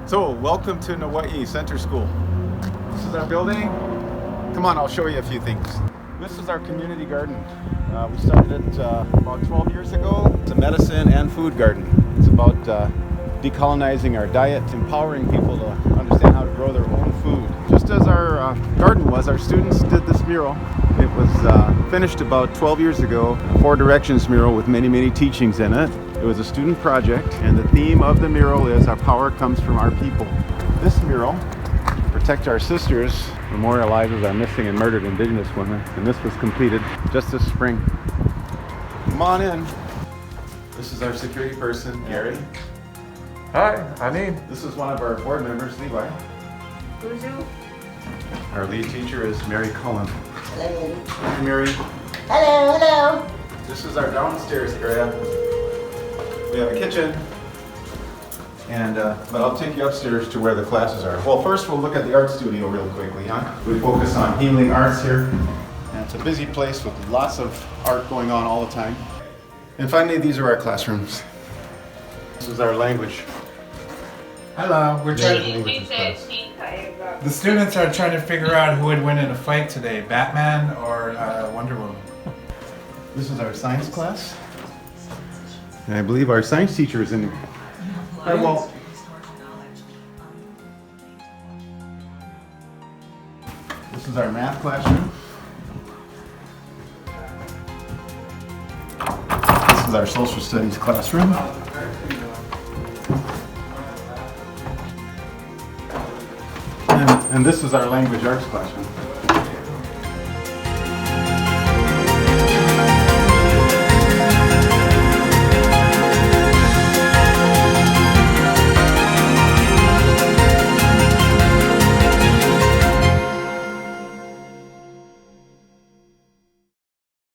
So, welcome to Naawayi'ii Center School. This is our building. Come on, I'll show you a few things. This is our community garden. We started it about 12 years ago. It's a medicine and food garden. It's about decolonizing our diet, empowering people to understand how to grow their own food. Just as our garden was, our students did this mural. It was finished about 12 years ago, a 4 directions mural with many teachings in it. It was a student project, and the theme of the mural is our power comes from our people. This mural, Protect Our Sisters, memorializes our missing and murdered Indigenous women, and this was completed just this spring. Come on in. This is our security person, Gary. Hi, Anin. This is one of our board members, Levi. Who's who? Our lead teacher is Mary Cullen. Hello. Hi, Mary. Hello. This is our downstairs area. We have a kitchen, and but I'll take you upstairs to where the classes are. Well, first we'll look at the art studio real quickly, huh? We focus on healing arts here, and it's a busy place with lots of art going on all the time. And finally, these are our classrooms. This is our language. Hello, we're trying. The students are trying to figure out who would win in a fight today, Batman or Wonder Woman. This is our science class. And I believe our science teacher is in here. Hi, Walt. This is our math classroom. This is our social studies classroom. And this is our language arts classroom.